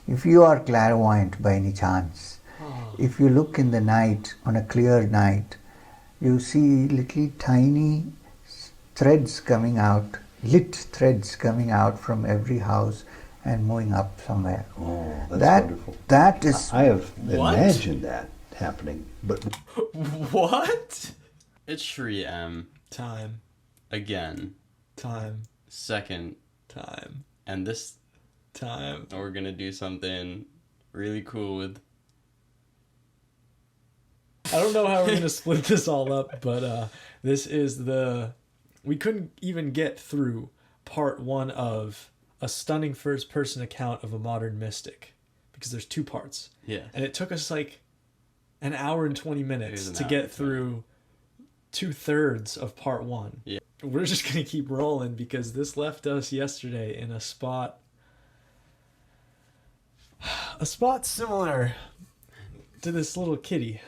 If you are clairvoyant by any chance, if you look in the night, on a clear night, you see little tiny threads coming out, lit threads coming out from every house and moving up somewhere. Oh, that's wonderful. That is... I have What? imagined that happening, but... What? It's Shri M. Time. Again. Time. Second. Time. And this Time. we're gonna do something really cool with... I don't know how we're going to split this all up, but this is the... We couldn't even get through part 1 of a stunning first-person account of a modern mystic, because there's 2 parts. Yeah. And it took us like an hour and 20 minutes to get through 2/3 of part 1. Yeah. We're just going to keep rolling because this left us yesterday in a spot similar to this little kitty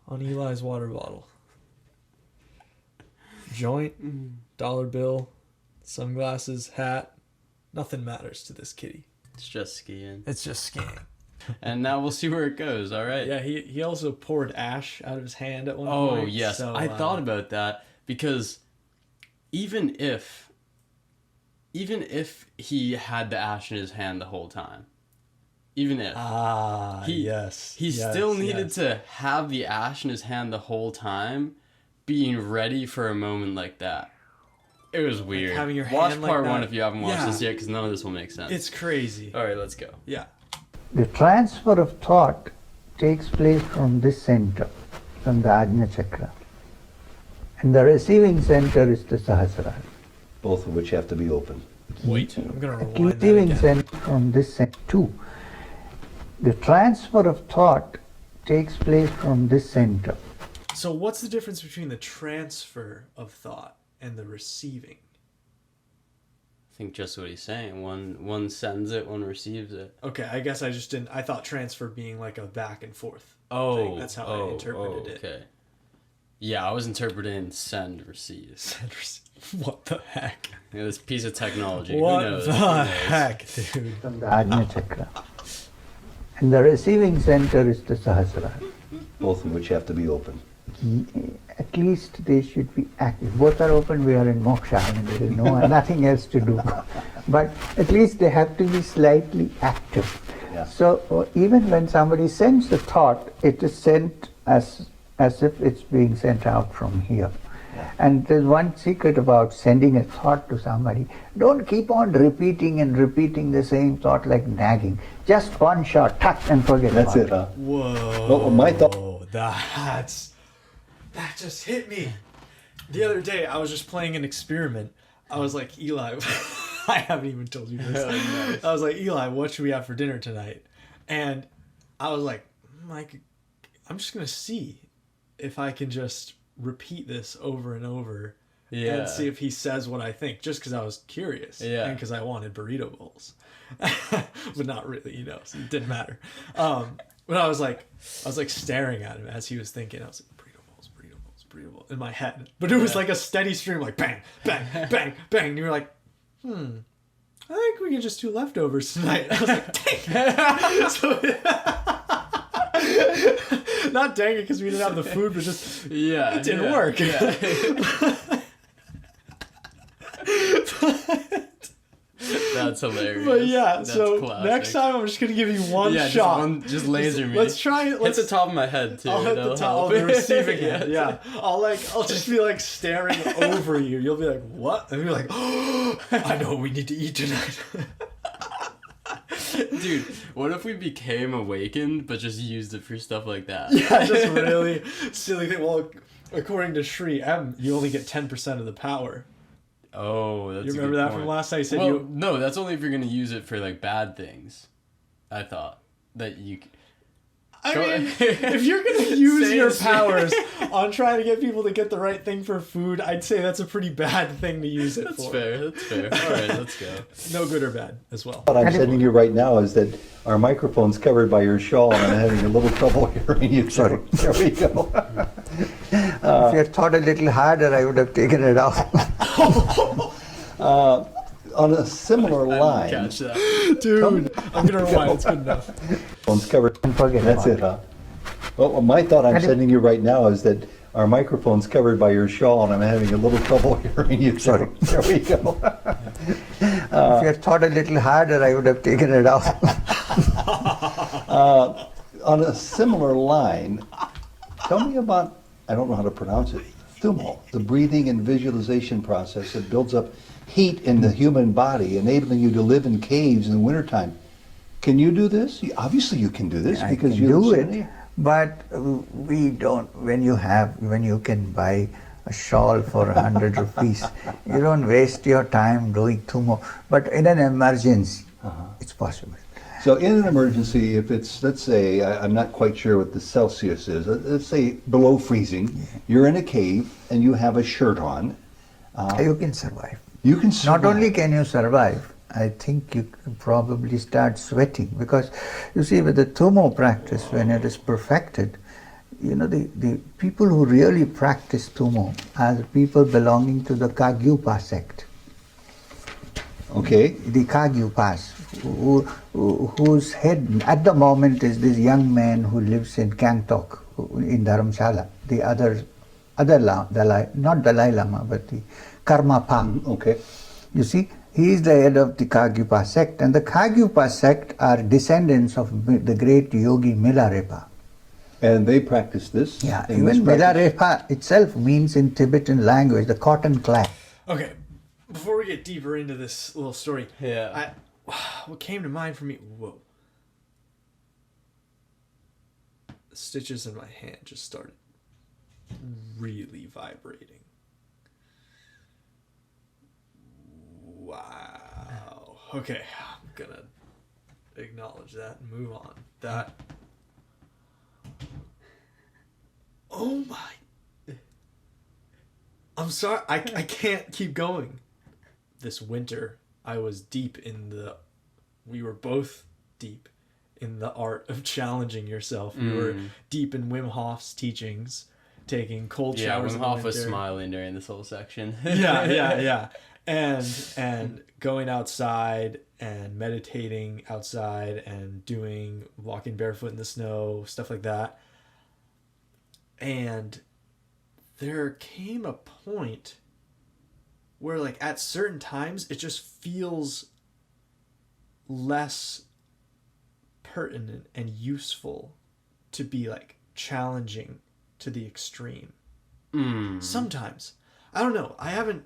on Eli's water bottle. Joint, dollar bill, sunglasses, hat. Nothing matters to this kitty. It's just skiing. It's just skiing. And now we'll see where it goes, alright? Yeah, he also poured ash out of his hand at one Oh, point. yes. So, I thought about that because even if he had the ash in his hand the whole time, even if he still needed to have the ash in his hand the whole time, being ready for a moment like that. It was weird. having your Watch hand like part that. 1 if you haven't watched Yeah. this yet, because none of this will make sense. It's crazy. All right, let's go. Yeah. The transfer of thought takes place from this center, from the Ajna Chakra. And the receiving center is the Sahasrara. both of which have to be open. Wait, I'm going to The rewind that receiving again. center from this center too. The transfer of thought takes place from this center. So what's the difference between the transfer of thought and the receiving? I think just what he's saying. One sends it, one receives it. Okay, I guess I just didn't... I thought transfer being like a back and forth Oh, thing. That's how I interpreted it. Okay. Yeah, I was interpreting send, receive. What the heck? Yeah, this piece of technology. What Who knows? the Who knows? heck, dude? From the Ajna Chakra. And the receiving center is the Sahasrara. Both of which have to be open. At least they should be active. Both are open, we are in moksha and there is nothing else to do. But at least they have to be slightly active. Yeah. So even when somebody sends a thought, it is sent as if it's being sent out from here. And there's one secret about sending a thought to somebody. Don't keep on repeating and repeating the same thought like nagging. Just one shot, tuck, and forget That's about it, huh? Whoa. Well, my thought... That just hit me. The other day, I was just playing an experiment. I was like, Eli, I haven't even told you this. Nice. I was like, Eli, what should we have for dinner tonight? And I was like, Mike, I'm just going to see if I can just repeat this over and over and see if he says what I think, just because I was curious and because I wanted burrito bowls. But not really, so it didn't matter. But I was like staring at him as he was thinking. I was like, burrito bowls in my head. But it was like a steady stream, like bang, bang, bang, bang. And you were like, I think we can just do leftovers tonight. I was like, dang it. Not dang it because we didn't have the food, but just it didn't work. Yeah. That's hilarious. But yeah, That's so classic. next time I'm just gonna give you one shot. Just laser me. Let's try it. Hit the top of my head too. I'll hit the top of the receiving end. Yeah. I'll just be like staring over you. You'll be like, what? And you'll be like, oh, I know what we need to eat tonight. Dude, what if we became awakened but just used it for stuff like that? Yeah, just really silly thing. Well, according to Shri M, you only get 10% of the power. Oh, that's You a remember good that point. from last night? You said Well, no, that's only if you're going to use it for like bad things. I thought that you... I mean, if you're going to use Say your it. powers on trying to get people to get the right thing for food, I'd say that's a pretty bad thing to use it That's for. fair. All right, let's go. No good or bad as well. What I'm sending you right now is that our microphone's covered by your shawl and I'm having a little trouble hearing you. Sorry. There we go. If you had thought a little harder, I would have taken it off. On a similar line. Catch that. Dude, I'm gonna rewind. It's good enough. Phone's covered. And forget That's about it, huh? Well, my thought I'm sending you right now is that our microphone's covered by your shawl, and I'm having a little trouble hearing you. Sorry. There we go. If you had thought a little harder, I would have taken it off. On a similar line, tell me about, I don't know how to pronounce it, thumo, the breathing and visualization process that builds up heat in the human body, enabling you to live in caves in the wintertime. Can you do this? Obviously you can do this I because can you do live it, but we don't. When you can buy a shawl for 100 rupees, you don't waste your time doing thumo. But in an emergency, it's possible. So in an emergency, if it's, let's say, I'm not quite sure what the Celsius is, let's say below freezing, you're in a cave and you have a shirt on. You can survive. You can survive. Not only can you survive, I think you can probably start sweating, because you see, with the thumo practice, when it is perfected, you know, the people who really practice thumo are the people belonging to the Kagyupa sect. Okay. The Kagyupas, whose head at the moment is this young man who lives in Gangtok, in Dharamshala, the other Dalai, not Dalai Lama, but the Karmapa. Okay. You see, he is the head of the Kagyupa sect, and the Kagyupa sect are descendants of the great yogi Milarepa. And they practice this? Yeah, and this even practice- Milarepa itself means in Tibetan language the cotton clad. Okay, before we get deeper into this little story, Yeah. what came to mind for me? Whoa. The stitches in my hand just started really vibrating. Wow. Okay, I'm gonna acknowledge that and move on. That. Oh my. I'm sorry, I can't keep going. This winter, I was we were both deep in the art of challenging yourself. We were deep in Wim Hof's teachings, taking cold showers Wim in the Hof was winter. smiling during this whole section. yeah. And going outside and meditating outside and walking barefoot in the snow, stuff like that. And there came a point where, like, at certain times, it just feels less pertinent and useful to be, like, challenging to the extreme. Sometimes. I don't know. I haven't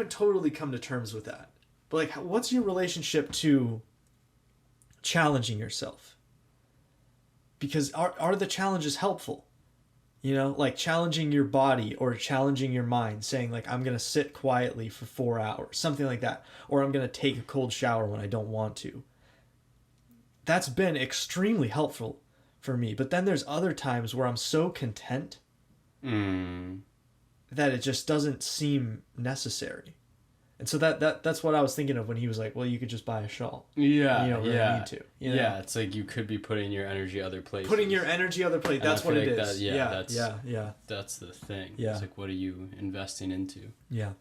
totally come to terms with that. But, like, what's your relationship to challenging yourself? Because are the challenges helpful? You know, like challenging your body or challenging your mind, saying like, I'm going to sit quietly for 4 hours, something like that. Or I'm going to take a cold shower when I don't want to. That's been extremely helpful for me. But then there's other times where I'm so content that it just doesn't seem necessary. And so that's what I was thinking of when he was like, well, you could just buy a shawl. Yeah, you don't really need to. You know? Yeah, it's like you could be putting your energy other places. Putting your energy other place. That's what it is. That's the thing. Yeah. It's like, what are you investing into? Yeah.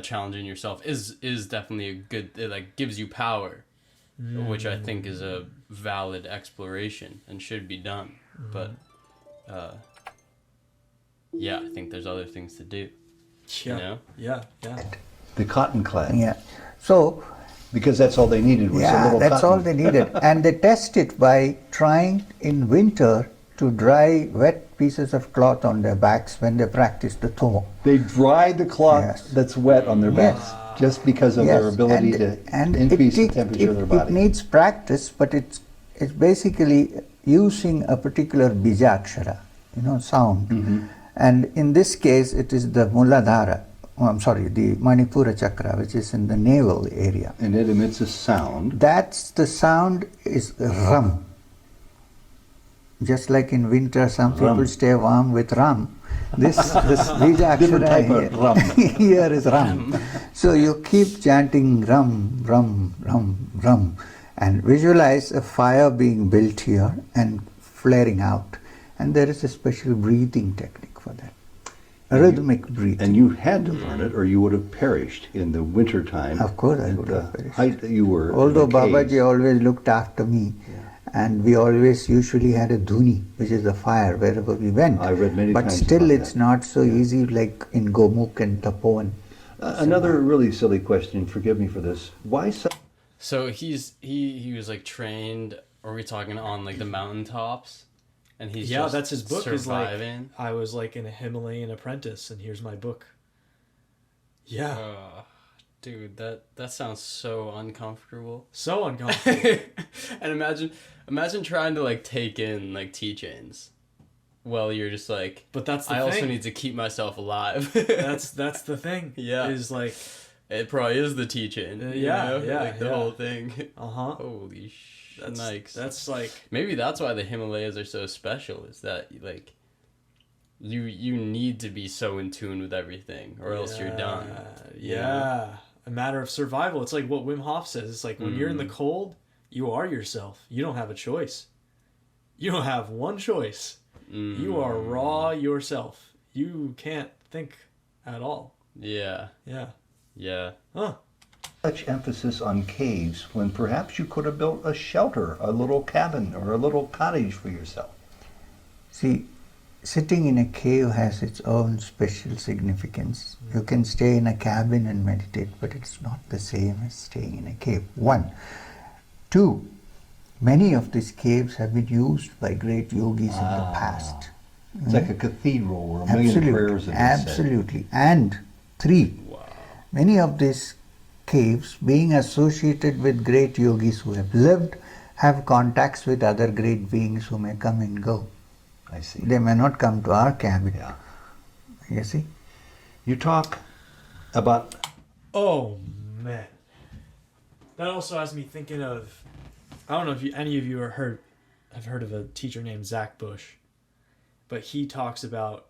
Challenging yourself is definitely a good. It like gives you power, which I think is a valid exploration and should be done. But, yeah, I think there's other things to do. Yeah. You know? Yeah. The cotton clad. Yeah. So, Because that's all they needed was a little that's cotton. all they needed. And they test it by trying in winter to dry wet pieces of cloth on their backs when they practice the thumo. They dry the cloth Yes. that's wet on their backs just because of their ability to increase the temperature of their body. It needs practice, but it's basically using a particular bijakshara, sound. And in this case, it is the Muladhara. The Manipura chakra, which is in the navel area. And it emits a sound. That's the sound is rum. Just like in winter, some people stay warm with rum. This Bija Different type of rum. here is rum. So you keep chanting rum, rum, rum, rum, and visualize a fire being built here and flaring out. And there is a special breathing technique for that. rhythmic breathing. And you had to learn it, or you would have perished in the winter time. Of course, I at would the have perished. height that you were. Although in the caves. Babaji always looked after me, and we always usually had a dhuni, which is a fire, wherever we went. I read many but times still, about it's that. not so easy like in Gomukh and Tapovan. Another really silly question. Forgive me for this. Why so? So he was like trained. Are we talking on like the mountaintops? And he's just that's his book. surviving. Is like I was like an Himalayan apprentice, and here's my book. Yeah, Dude, that sounds so uncomfortable. so uncomfortable. And imagine trying to like take in like teachings. Well, you're just like, But that's the I thing. also need to keep myself alive. That's the thing. Yeah. Is like, It probably is the teaching. yeah, like the yeah. whole thing. uh-huh. Holy nikes. That's like, Maybe that's why the Himalayas are so special. Is that like, you need to be so in tune with everything, or else you're done. you know? Yeah. A matter of survival. It's like what Wim Hof says. It's like when you're in the cold, you are yourself. You don't have a choice. You don't have one choice. You are raw yourself. You can't think at all. Yeah. Yeah. Yeah. Huh. Such emphasis on caves when perhaps you could have built a shelter, a little cabin, or a little cottage for yourself? See, sitting in a cave has its own special significance. You can stay in a cabin and meditate, but it's not the same as staying in a cave. 1. 2. Many of these caves have been used by great yogis in the past. It's like a cathedral where a million prayers have been Absolutely. And 3. Many of these caves, being associated with great yogis who have lived, have contacts with other great beings who may come and go. said. I see. They may not come to our cabin. Yeah. You see? You talk about Oh, man. That also has me thinking of, I don't know if any of you have heard of a teacher named Zach Bush, but he talks about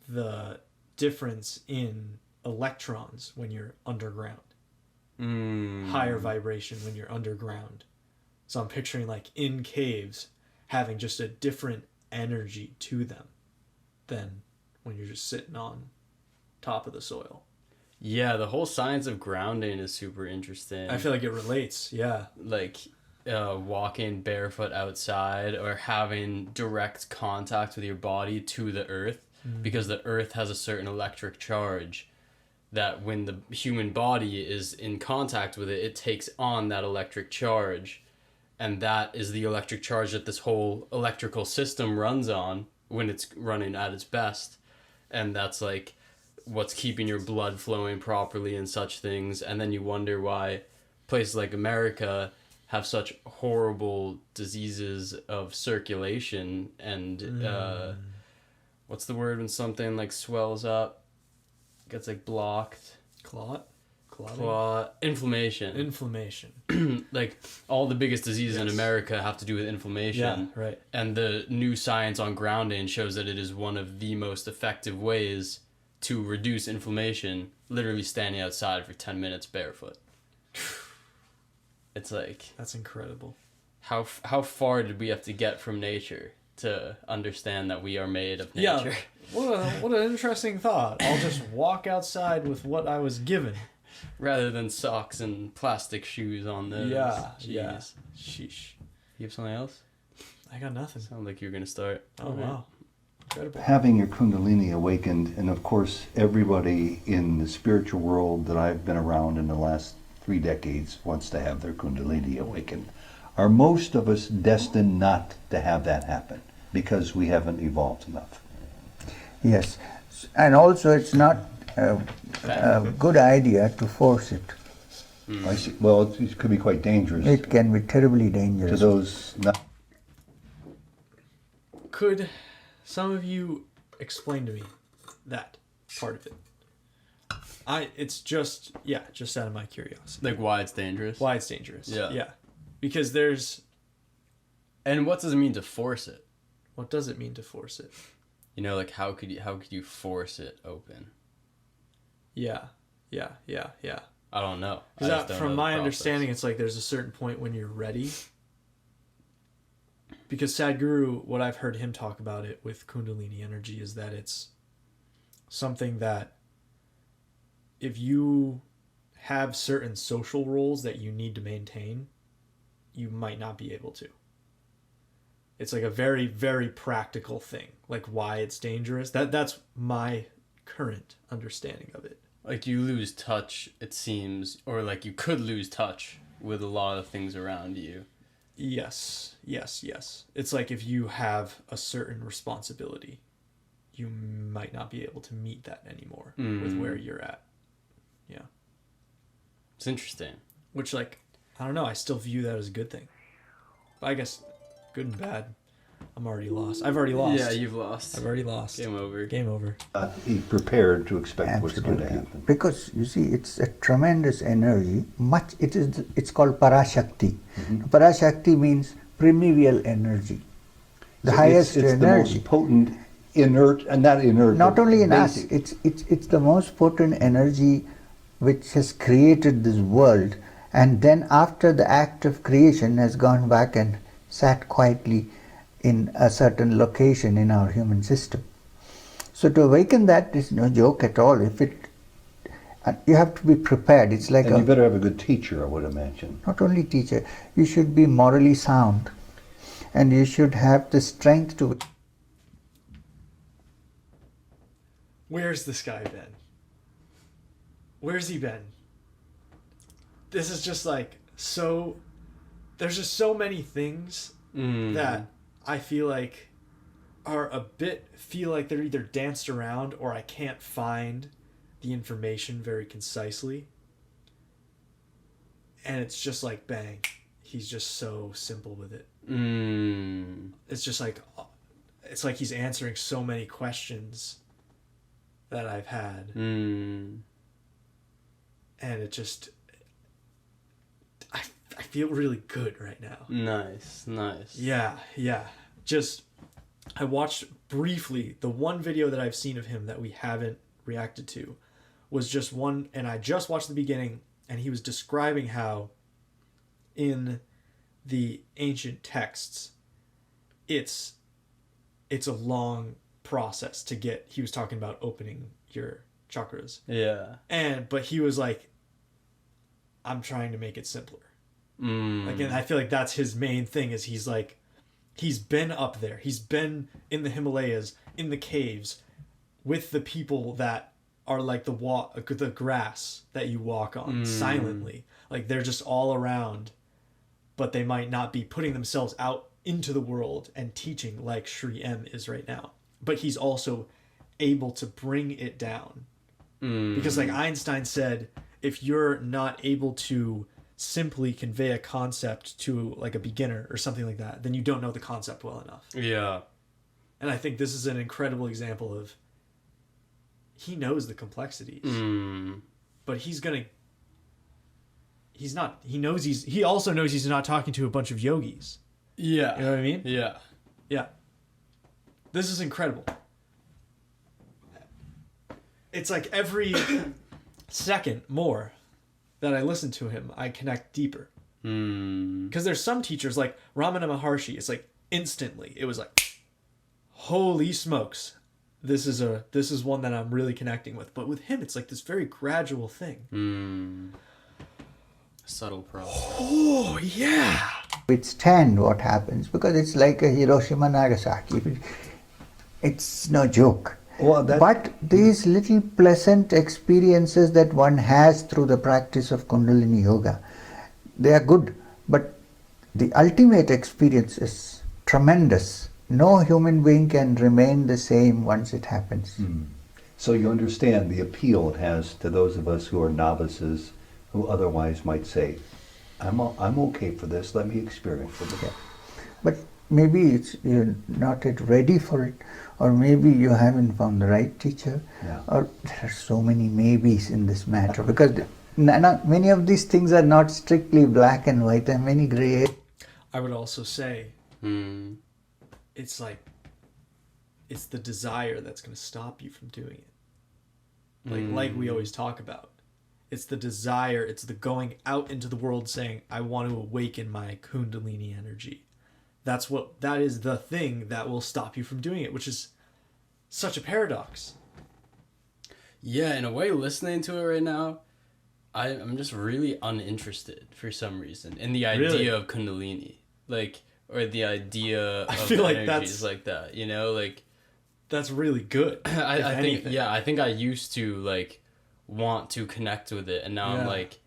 the difference in electrons when you're underground. Higher vibration when you're underground. So I'm picturing like in caves having just a different energy to them than when you're just sitting on top of the soil. Yeah, the whole science of grounding is super interesting. I feel like it relates, yeah. Like walking barefoot outside or having direct contact with your body to the earth, because the earth has a certain electric charge that when the human body is in contact with it, it takes on that electric charge. And that is the electric charge that this whole electrical system runs on when it's running at its best. And that's like what's keeping your blood flowing properly and such things. And then you wonder why places like America have such horrible diseases of circulation and what's the word when something like swells up, gets like blocked, inflammation. Like all the biggest diseases in America have to do with inflammation. Yeah, right. And the new science on grounding shows that it is one of the most effective ways to reduce inflammation, literally standing outside for 10 minutes barefoot. It's like, That's incredible. how far did we have to get from nature to understand that we are made of nature? Yeah. What an interesting thought. I'll just walk outside with what I was given. Rather than socks and plastic shoes on those. Yeah. Jeez. Yeah. Sheesh. You have something else? I got nothing. Sound like you're gonna start. Oh, wow. Incredible. having your Kundalini awakened, and of course everybody in the spiritual world that I've been around in the last 3 decades wants to have their Kundalini awakened. Are most of us destined not to have that happen because we haven't evolved enough? Yes. And also it's not a good idea to force it. I see. Well, it could be quite dangerous It can be terribly to dangerous. those not. Could some of you explain to me that part of it? It's just out of my curiosity. Like why it's dangerous. Why it's dangerous. Yeah. Yeah. Because there's, And what does it mean to force it? what does it mean to force it? You know, like how could you force it open? Yeah. I don't know. I just Because don't from know the my process. understanding, it's like there's a certain point when you're ready. Because Sadhguru, what I've heard him talk about it with Kundalini energy is that it's something that if you have certain social roles that you need to maintain, you might not be able to. It's like a very, very practical thing, like why it's dangerous. That's my current understanding of it. Like you lose touch, it seems, or like you could lose touch with a lot of things around you. Yes. It's like if you have a certain responsibility, you might not be able to meet that anymore with where you're at. Yeah. It's interesting. Which, like, I don't know, I still view that as a good thing. But I guess good and bad. I'm already lost. I've already lost. Yeah, you've lost. I've already lost. Game over. Game over. Be prepared to expect what's going to happen. Because you see, it's a tremendous energy. It's called Parashakti. Parashakti means primeval energy, the highest it's energy. The most potent, inert, and not inert. Not only in basic. us, it's the most potent energy which has created this world, and then after the act of creation has gone back and sat quietly in a certain location in our human system. So to awaken that is no joke at all. You have to be prepared. It's like and you better have a good teacher, I would imagine. Not only teacher, you should be morally sound, and you should have the strength to. Where's this guy been? Where's he been? This is just like so. There's just so many things that I feel like feel like they're either danced around or I can't find the information very concisely. And it's just like, bang, he's just so simple with it. It's just like, it's like he's answering so many questions that I've had. And it just, I feel really good right now. Nice. Yeah. Just, I watched briefly, the one video that I've seen of him that we haven't reacted to was just one, and I just watched the beginning, and he was describing how in the ancient texts, it's a long process to get, he was talking about opening your chakras. Yeah. But he was like, I'm trying to make it simpler. Like, and I feel like that's his main thing is he's like, he's been up there. He's been in the Himalayas, in the caves, with the people that are like the grass that you walk on silently. Like they're just all around, but they might not be putting themselves out into the world and teaching like Sri M is right now. But he's also able to bring it down. Because like Einstein said, if you're not able to simply convey a concept to like a beginner or something like that, then you don't know the concept well enough. Yeah. And I think this is an incredible example of he knows the complexities, but he also knows he's not talking to a bunch of yogis. Yeah. You know what I mean? Yeah. Yeah. This is incredible. It's like every second more that I listen to him, I connect deeper. Because there's some teachers like Ramana Maharshi, it's like instantly, it was like, holy smokes, this is one that I'm really connecting with. But with him, it's like this very gradual thing. Subtle process. Oh, yeah. Withstand what happens, because it's like a Hiroshima Nagasaki. It's no joke. But these little pleasant experiences that one has through the practice of Kundalini Yoga, they are good, but the ultimate experience is tremendous. No human being can remain the same once it happens. So you understand the appeal it has to those of us who are novices, who otherwise might say, I'm okay for this, let me experience it. Yeah. But maybe you're not yet ready for it, or maybe you haven't found the right teacher, or there are so many maybes in this matter, because many of these things are not strictly black and white, there are many gray. I would also say, it's like, it's the desire that's going to stop you from doing it. Like we always talk about. It's the desire, it's the going out into the world saying, I want to awaken my Kundalini energy. That is the thing that will stop you from doing it, which is such a paradox. Yeah, in a way, listening to it right now, I'm just really uninterested for some reason in the idea of Kundalini, like, or the idea of feel like energies like that. You know, like that's really good. I think I think I used to like want to connect with it, and now I'm like,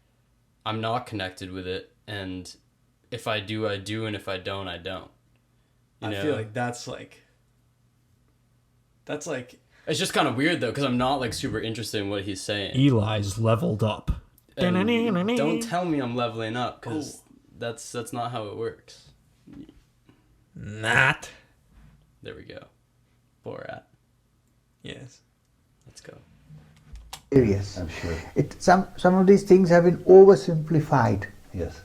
I'm not connected with it, and if I do, I do, and if I don't, I don't. You know? I feel like that's like it's just kind of weird though, because I'm not like super interested in what he's saying. Eli's leveled up. And don't tell me I'm leveling up, because that's not how it works. Not. There we go. Borat. Yes. Let's go. Serious. I'm sure. Some of these things have been oversimplified. Yes.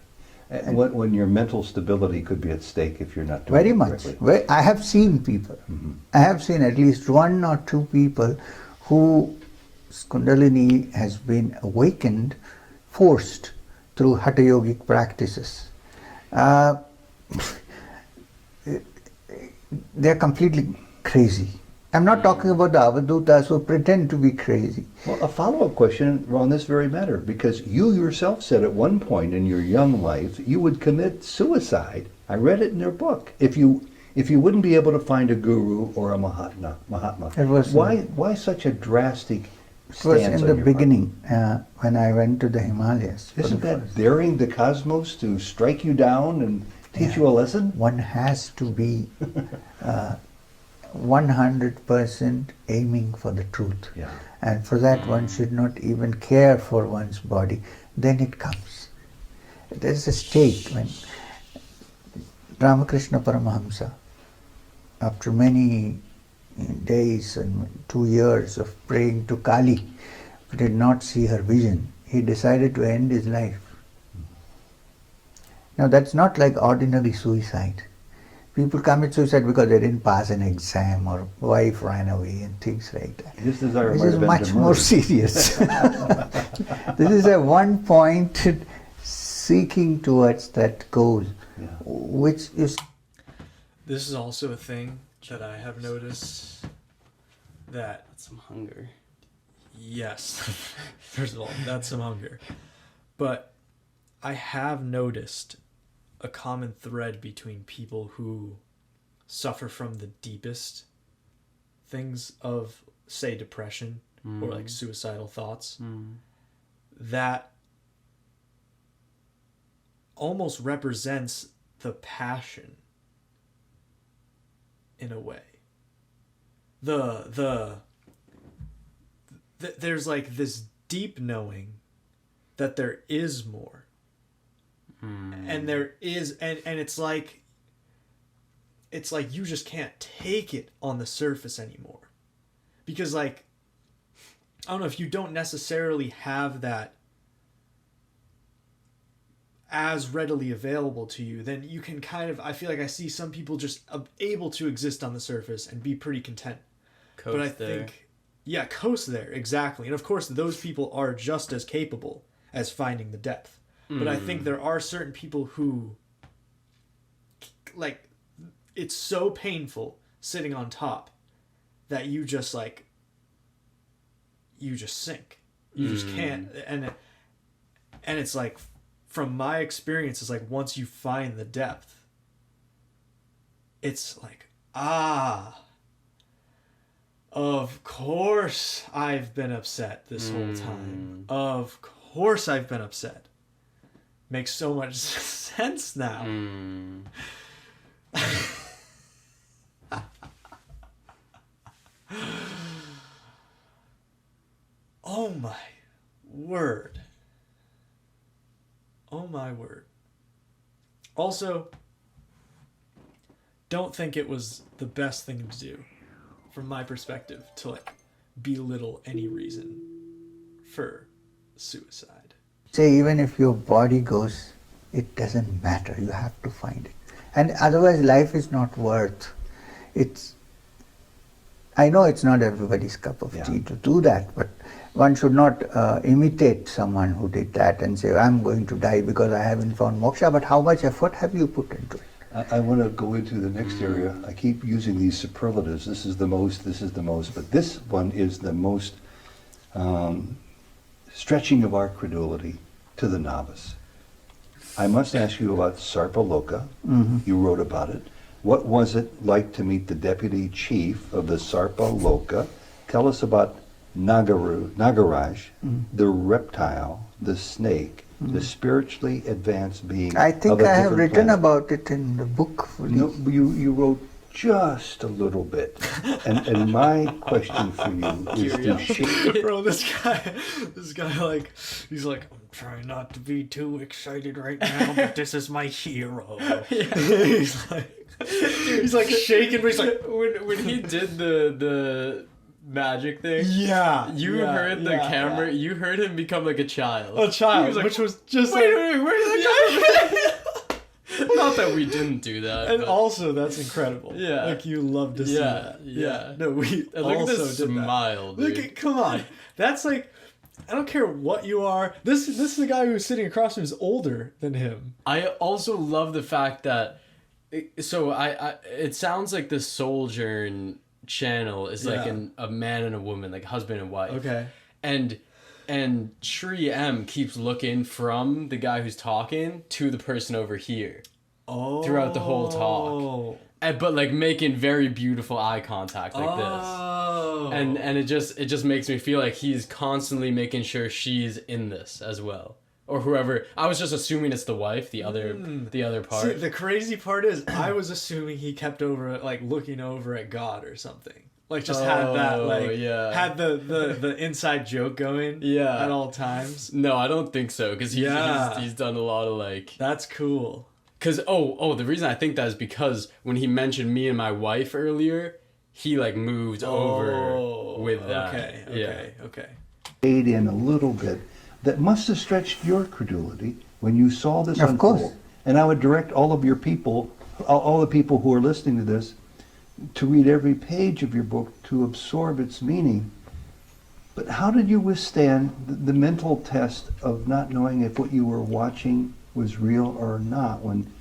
And when your mental stability could be at stake if you're not doing Very it much. correctly. I have seen people. I have seen at least 1 or 2 people whose Kundalini has been awakened, forced through Hatha Yogic practices. They're completely crazy. I'm not talking about the Avadutas who pretend to be crazy. Well, a follow-up question on this very matter, because you yourself said at one point in your young life you would commit suicide. I read it in your book. If you wouldn't be able to find a guru or a Mahatma. It was, why such a drastic It was stance in on the your beginning when I went to the Himalayas. Isn't that daring the cosmos to strike you down and teach you a lesson? One has to be 100% aiming for the truth. Yeah. And for that one should not even care for one's body. Then it comes. There's a state when Ramakrishna Paramahamsa, after many days and 2 years of praying to Kali, did not see her vision. He decided to end his life. Now that's not like ordinary suicide. People commit suicide because they didn't pass an exam or wife ran away and things like that. His desire This might is have been much to more murder. serious. This is a one-pointed seeking towards that goal, Yeah. which is... This is also a thing that I have noticed that, That's some hunger. yes, first of all, that's some hunger. But I have noticed a common thread between people who suffer from the deepest things of, say, depression or like suicidal thoughts, that almost represents the passion in a way. There's like this deep knowing that there is more. And there is, and it's like you just can't take it on the surface anymore. Because like, I don't know, if you don't necessarily have that as readily available to you, then you can kind of, I feel like I see some people just able to exist on the surface and be pretty content. Coast but I there. think, yeah, coast there, exactly. And of course, those people are just as capable as finding the depth. But I think there are certain people who, like, it's so painful sitting on top that you just, like, you just sink. You just can't. And it's like, from my experience, it's like once you find the depth, it's like, of course I've been upset this whole time. Of course I've been upset. Makes so much sense now. Oh my word. Oh my word. Also, don't think it was the best thing to do, from my perspective, to like belittle any reason for suicide. Say even if your body goes, it doesn't matter. You have to find it. And otherwise life is not worth. I know it's not everybody's cup of tea to do that, but one should not imitate someone who did that and say, I'm going to die because I haven't found moksha, but how much effort have you put into it? I want to go into the next area. I keep using these superlatives. This is the most, but this one is the most stretching of our credulity to the novice. I must ask you about Sarpaloka. You wrote about it. What was it like to meet the deputy chief of the Sarpaloka? Tell us about Nagaraj, the reptile, the snake, the spiritually advanced being. I think of a I have different written planet. about it in the book. No, you wrote just a little bit. And my question for you is to shape. Bro, this guy, like, he's like, I'm trying not to be too excited right now, but this is my hero. he's like shaking, but he's like, when he did the magic thing, you heard the camera, you heard him become like a child. A child, He was like, which was just wait, like, where did that come from? Not that we didn't do that. and but- also that's incredible. Yeah. Like you love to see that. Yeah. No, we And look at also this did that. smile, dude. Look at, come on. That's like, I don't care what you are. This is the guy who's sitting across from him is older than him. I also love the fact that it sounds like the Souljourn channel is like a man and a woman, like husband and wife. Okay. And Shree M keeps looking from the guy who's talking to the person over here throughout the whole talk. But like making very beautiful eye contact like this. And it just makes me feel like he's constantly making sure she's in this as well. Or whoever. I was just assuming it's the wife, the other part. See, the crazy part is I was assuming he kept looking over at God or something. Like just had that had the inside joke going at all times. No, I don't think so, because he's done a lot of like. That's cool. Because the reason I think that is because when he mentioned me and my wife earlier, he like moved over with that. Okay. Aid in a little bit that must have stretched your credulity when you saw this Of unfold. course. And I would direct all of your people, all the people who are listening to this, to read every page of your book to absorb its meaning. But how did you withstand the mental test of not knowing if what you were watching was real or not when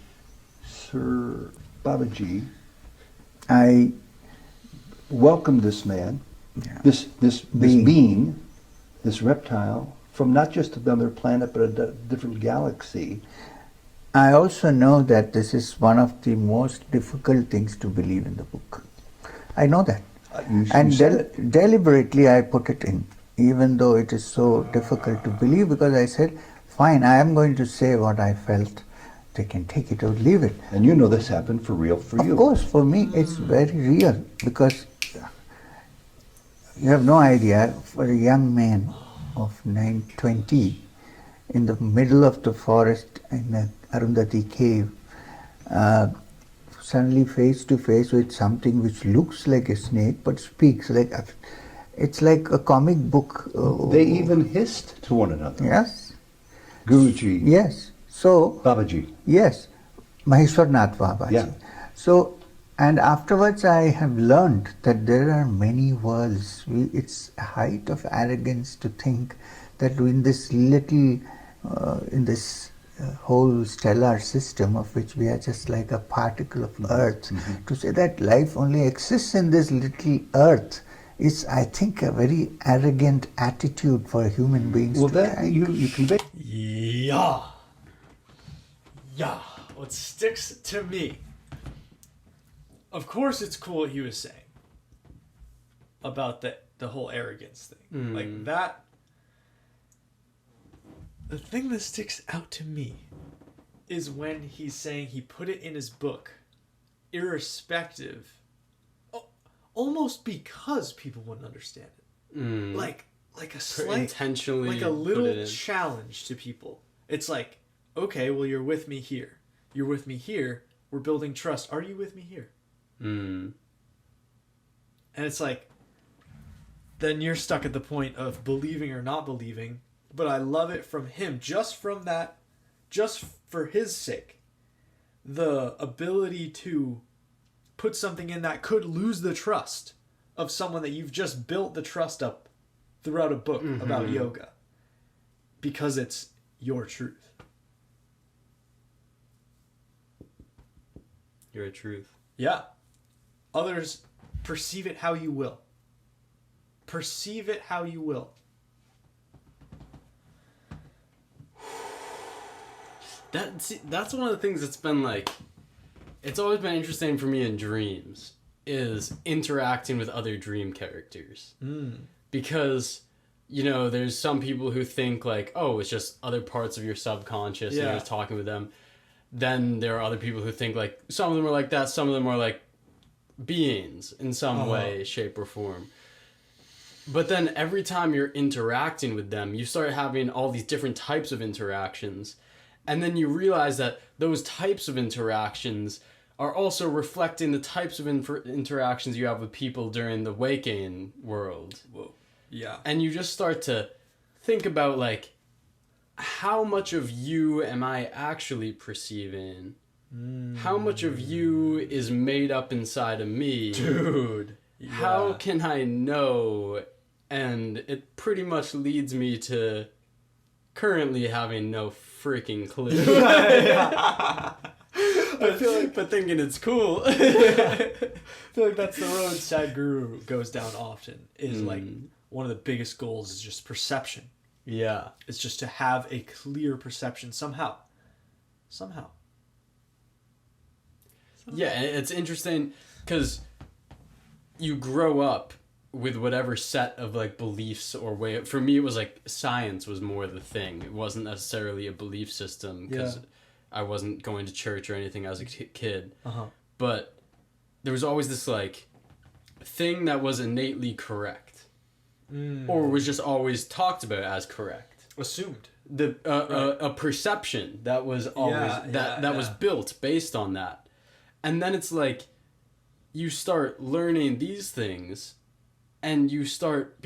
Sir Babaji I welcomed this man, this being, this reptile, from not just another planet but a different galaxy? I also know that this is one of the most difficult things to believe in the book. I know that. You said it. Deliberately I put it in, even though it is so difficult to believe, because I said, fine, I am going to say what I felt. They can take it or leave it. And you know this happened for real for you. Of course, for me it's very real, because you have no idea, for a young man of 20, in the middle of the forest in a Arundhati cave, suddenly face to face with something which looks like a snake but speaks like it's like a comic book. They even hissed to one another. Yes. Guruji. Yes. So. Babaji. Yes. Maheshwarnath Babaji. Yeah. So, and afterwards I have learned that there are many worlds. It's a height of arrogance to think that in this little, in this whole stellar system of which we are just like a particle of Earth, to say that life only exists in this little Earth is, I think, a very arrogant attitude for human beings Well, to that take. you convey. Yeah. What sticks to me. Of course, it's cool what he was saying about the whole arrogance thing. Like that. The thing that sticks out to me is when he's saying he put it in his book, irrespective, almost because people wouldn't understand it. Like a slight, intentionally like a put little it in. challenge to people. It's like, okay, well, you're with me here. You're with me here. We're building trust. Are you with me here? And it's like, then you're stuck at the point of believing or not believing. But I love it from him, just from that, just for his sake. The ability to put something in that could lose the trust of someone that you've just built the trust up throughout a book about yoga. Because it's your truth. Your truth. Yeah. Others perceive it how you will. Perceive it how you will. that's one of the things that's been like, it's always been interesting for me in dreams, is interacting with other dream characters. Because, you know, there's some people who think like, oh, it's just other parts of your subconscious and you're just talking with them. Then there are other people who think like, some of them are like that, some of them are like beings in some way, shape, or form. But then every time you're interacting with them, you start having all these different types of interactions. And then you realize that those types of interactions are also reflecting the types of interactions you have with people during the waking world. Whoa. Yeah. And you just start to think about, like, how much of you am I actually perceiving? How much of you is made up inside of me? Dude. Yeah. How can I know? And it pretty much leads me to currently having no freaking clue. I feel like, but thinking it's cool. I feel like that's the road Sadhguru goes down often. Is like one of the biggest goals is just perception. Yeah, it's just to have a clear perception somehow. Yeah, and it's interesting because you grow up with whatever set of like beliefs or way. For me, it was like science was more the thing. It wasn't necessarily a belief system because I wasn't going to church or anything as a kid. But there was always this like thing that was innately correct, or was just always talked about as correct. Assumed. A perception that was always that was built based on that. And then it's like you start learning these things and you start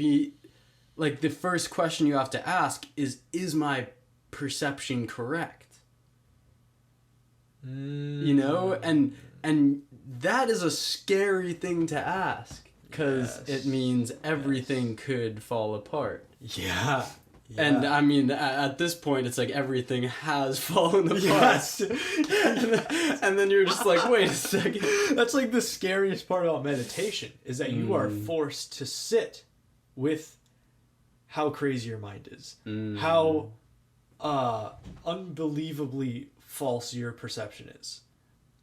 like the first question you have to ask is my perception correct? You know? And that is a scary thing to ask because it means everything could fall apart. Yeah. And I mean, at this point, it's like everything has fallen apart. Yes. And then you're just like, wait a second. That's like the scariest part about meditation is that you are forced to sit with how crazy your mind is, how unbelievably false your perception is.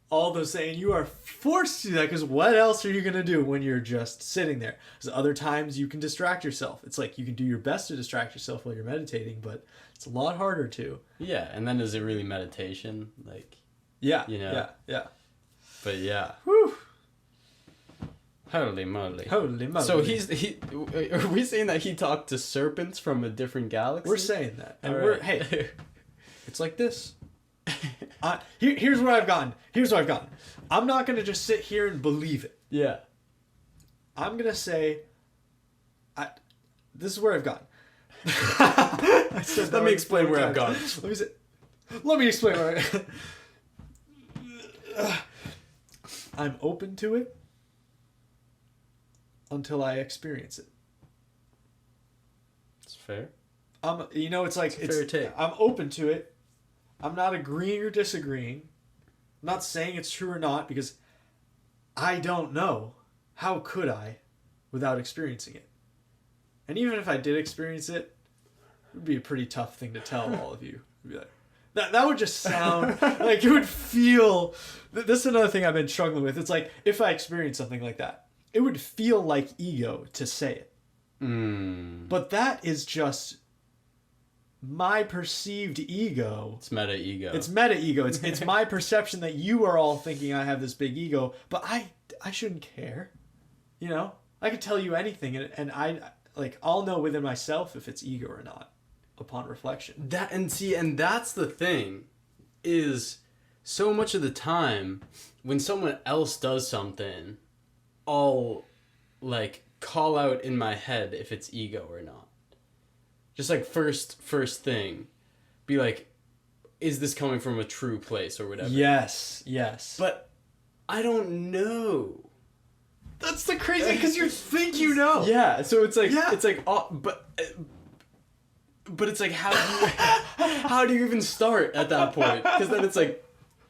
All those things, you are forced to do that because what else are you going to do when you're just sitting there? Because other times you can distract yourself. It's like you can do your best to distract yourself while you're meditating, but it's a lot harder to. Yeah, and then is it really meditation? Like, yeah, you know? Yeah. But yeah. Whew. Holy moly. Holy moly. So are we saying that he talked to serpents from a different galaxy? We're saying that. And hey, it's like this. Here's where I've gotten. I'm not going to just sit here and believe it. Yeah. I'm going to say, this is where I've gotten. Let me explain where I've gone. Let me explain where I'm open to it until I experience it. It's fair. It's like, it's fair take. I'm open to it. I'm not agreeing or disagreeing. I'm not saying it's true or not because I don't know. How could I without experiencing it? And even if I did experience it, it would be a pretty tough thing to tell all of you. It'd be like, that would just sound like it would feel... This is another thing I've been struggling with. It's like if I experience something like that, it would feel like ego to say it. But that is just... my perceived ego. It's meta ego. It's my perception that you are all thinking I have this big ego, but I shouldn't care. You know, I could tell you anything, and I'll know within myself if it's ego or not upon reflection. And that's the thing, is so much of the time when someone else does something, I'll like call out in my head if it's ego or not. Just like first thing, be like, is this coming from a true place or whatever? Yes. But I don't know. That's the crazy, because you think you know. Yeah, so it's like, but it's like, how do you even start at that point? Because then it's like,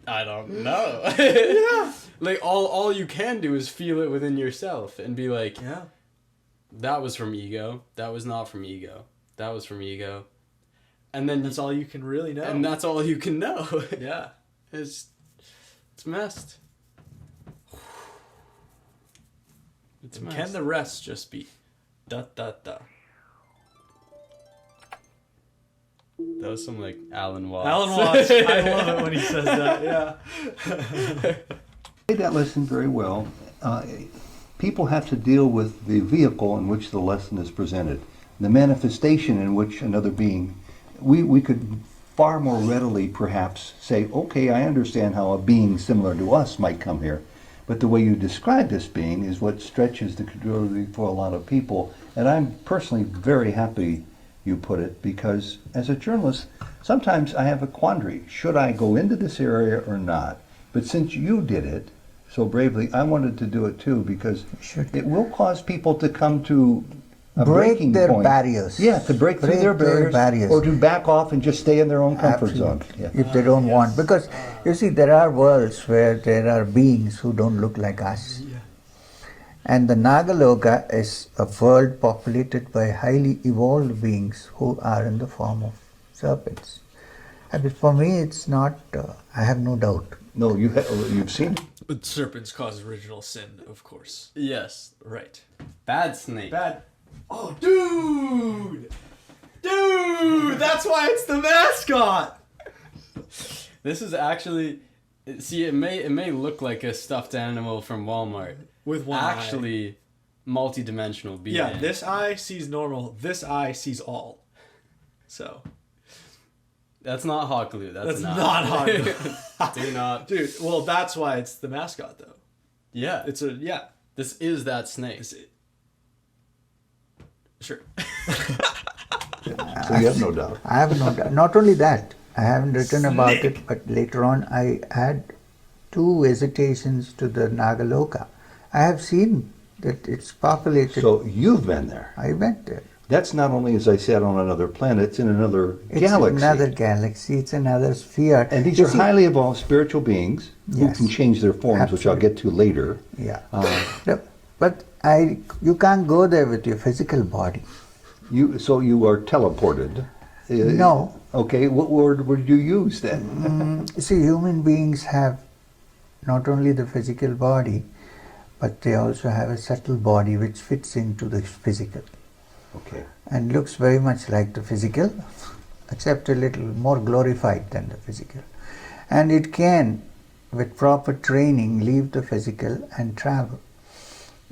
I don't know. Yeah. Like all you can do is feel it within yourself and be like, that was from ego. That was not from ego. That was from ego. And then that's all you can really know. And that's all you can know. Yeah. It's messed. It's and messed. can the rest just be da da da? That was some like Alan Watts. Alan Watts. I love it when he says that. Yeah. Made that lesson very well. People have to deal with the vehicle in which the lesson is presented, the manifestation in which another being. We could far more readily perhaps say, okay, I understand how a being similar to us might come here, but the way you describe this being is what stretches the credulity for a lot of people. And I'm personally very happy you put it, because as a journalist, sometimes I have a quandary. Should I go into this area or not? But since you did it so bravely, I wanted to do it too, because it will cause people to come to a breaking their point. barriers. Yeah, to break through their barriers, or to back off and just stay in their own comfort zone. Yeah. If they don't want. Because, you see, there are worlds where there are beings who don't look like us. Yeah. And the Nagaloka is a world populated by highly evolved beings who are in the form of serpents. And for me, it's not, I have no doubt. No, you've seen it. But serpents cause original sin, of course. Yes. Right. Bad snake. Bad. Oh, dude! Dude! That's why it's the mascot! This is actually, see, it may look like a stuffed animal from Walmart. With one actually multi-dimensional being. Yeah, this eye sees normal, this eye sees all. So. That's not hot glue. That's not hot glue. Do not. Dude, well, that's why it's the mascot, though. Yeah. Yeah. This is that snake. Sure. So you have no doubt. I have no doubt. Not only that, I haven't written about it, but later on I had 2 visitations to the Nagaloka. I have seen that it's populated. So you've been there. I went there. That's not only, as I said, on another planet, it's in another It's galaxy. another galaxy, it's another sphere. And these You are see, highly evolved spiritual beings who Yes. can change their forms, which I'll get to later. Yeah. But you can't go there with your physical body. So you are teleported. No. Okay, what word would you use then? You see, human beings have not only the physical body, but they also have a subtle body which fits into the physical. Okay. And looks very much like the physical, except a little more glorified than the physical. And it can, with proper training, leave the physical and travel.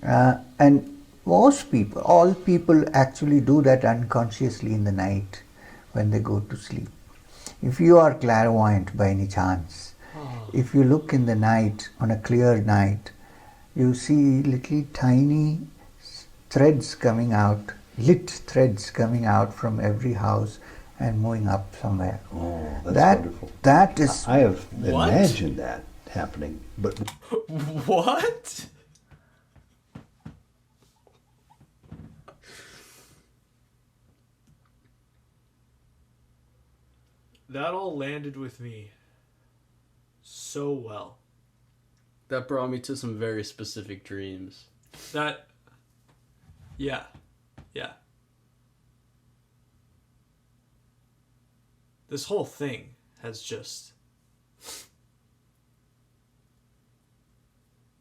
And most people, all people actually do that unconsciously in the night when they go to sleep. If you are clairvoyant by any chance, if you look in the night, on a clear night, you see little tiny threads coming out, lit threads coming out from every house and moving up somewhere. Oh, that's wonderful. That is... I have What? imagined that happening, but What? That all landed with me so well. That brought me to some very specific dreams. Yeah. This whole thing has just...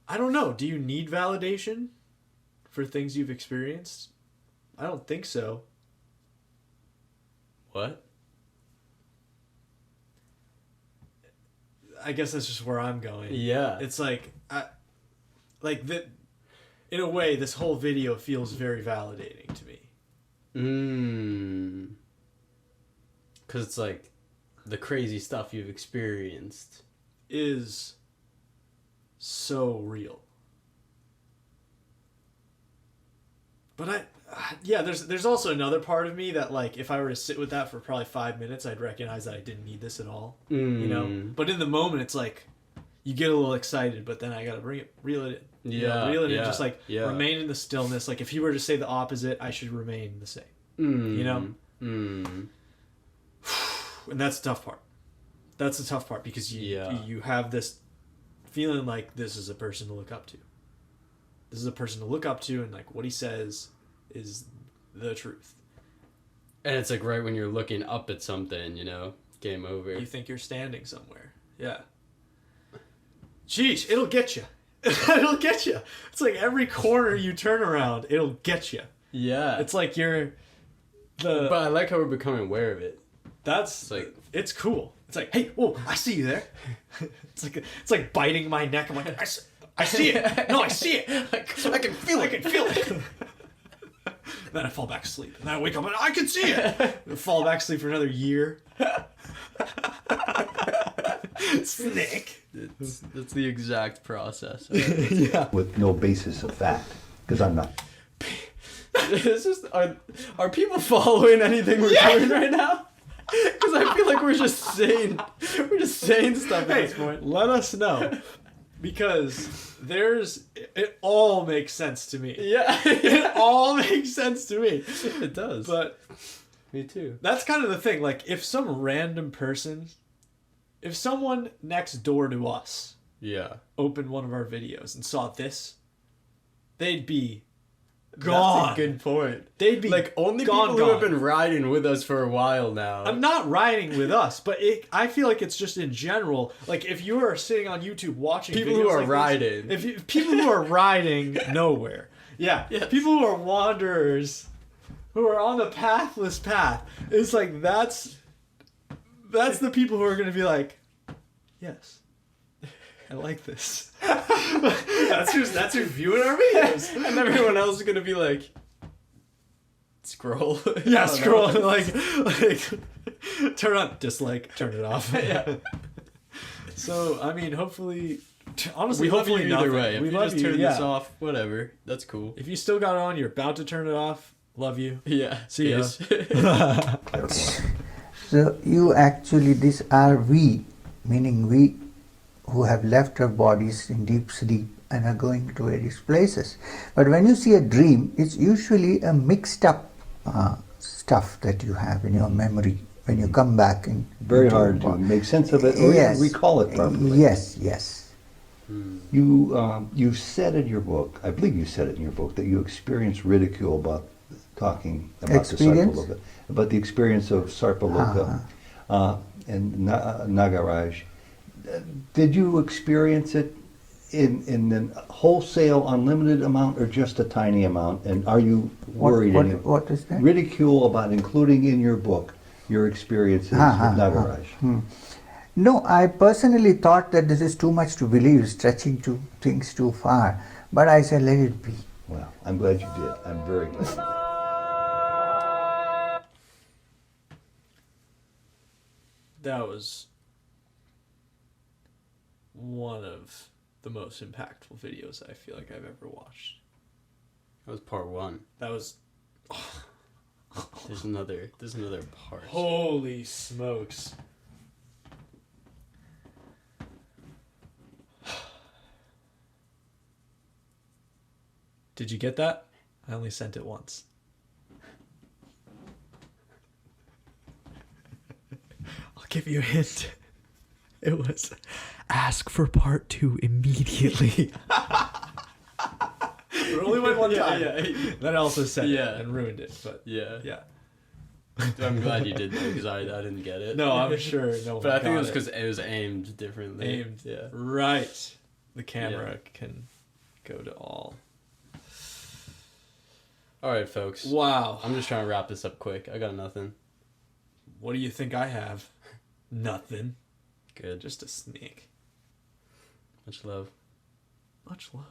I don't know. Do you need validation for things you've experienced? I don't think so. What? I guess that's just where I'm going. Yeah. It's like, in a way, this whole video feels very validating to me. Because it's like the crazy stuff you've experienced is so real. But there's also another part of me that, like, if I were to sit with that for probably 5 minutes, I'd recognize that I didn't need this at all. You know? But in the moment, it's like, you get a little excited, but then I gotta reel it in. Reel it in, just like, remain in the stillness. Like, if he were to say the opposite, I should remain the same. You know? And that's the tough part. That's the tough part, because you have this feeling like this is a person to look up to. This is a person to look up to, and like what he says is the truth. And it's like right when you're looking up at something, you know, game over. You think you're standing somewhere. Yeah. Jeez, it'll get you. It'll get you. It's like every corner you turn around, it'll get you. Yeah. It's like you're But I like how we're becoming aware of it. That's like, it's cool. It's like, hey, whoa, I see you there. It's like biting my neck. I'm like, I see it. No, I see it. I can feel it. I can feel it. Then I fall back asleep. And then I wake up and I can see it. And fall back asleep for another year. Snake. That's the exact process. Yeah. With no basis of fact, because I'm not. It's just, are people following anything we're doing right now? Because I feel like we're just saying stuff at this point. Let us know. Because it all makes sense to me. Yeah. It all makes sense to me. It does. But me too. that's kind of the thing. Like, if someone next door to us opened one of our videos and saw this, they'd be gone. That's a good point. They'd be like only gone, people who have been riding with us for a while now. I'm not riding with us, but I feel like it's just in general. Like, if you are sitting on YouTube watching people videos who are like riding, this, people who are riding nowhere, people who are wanderers, who are on the pathless path, it's like that's the people who are going to be like, yes, I like this. that's who's viewing our videos. And everyone else is gonna be like, scroll. Yeah, scroll. Like turn on, dislike, turn it off. Yeah. So I mean, hopefully, honestly, we love you hopefully either nothing. way. If we you love just you. turn this off, whatever. That's cool. If you still got it on, you're about to turn it off. Love you. Yeah. See ya. So you actually, this are we, meaning we who have left our bodies in deep sleep and are going to various places. But when you see a dream, it's usually a mixed up stuff that you have in your memory when you come back. Very hard to make sense of it or even recall it properly. Yes, yes. You said in your book, I believe you said it in your book, that you experienced ridicule about talking about the Sarpaloka, about the experience of Sarpaloka and Nagaraj. Did you experience it in a wholesale, unlimited amount, or just a tiny amount? And are you worried? What is that? Ridicule about including in your book your experiences with Nagaraj. No, I personally thought that this is too much to believe, stretching things too far. But I said, let it be. Well, I'm glad you did. I'm very glad you did. That was one of the most impactful videos I feel like I've ever watched. That was part one. That was... There's another part. Holy smokes. Did you get that? I only sent it once. I'll give you a hint. It was, ask for part 2 immediately. It only went one time. Yeah. Then I also sent it and ruined it. But yeah. I'm glad you did that because I didn't get it. No, I'm sure no one But I think got it was because it was aimed differently. Yeah. Right. The camera can go to all. All right, folks. Wow. I'm just trying to wrap this up quick. I got nothing. What do you think I have? Nothing. Good. Just a snake. Much love. Much love.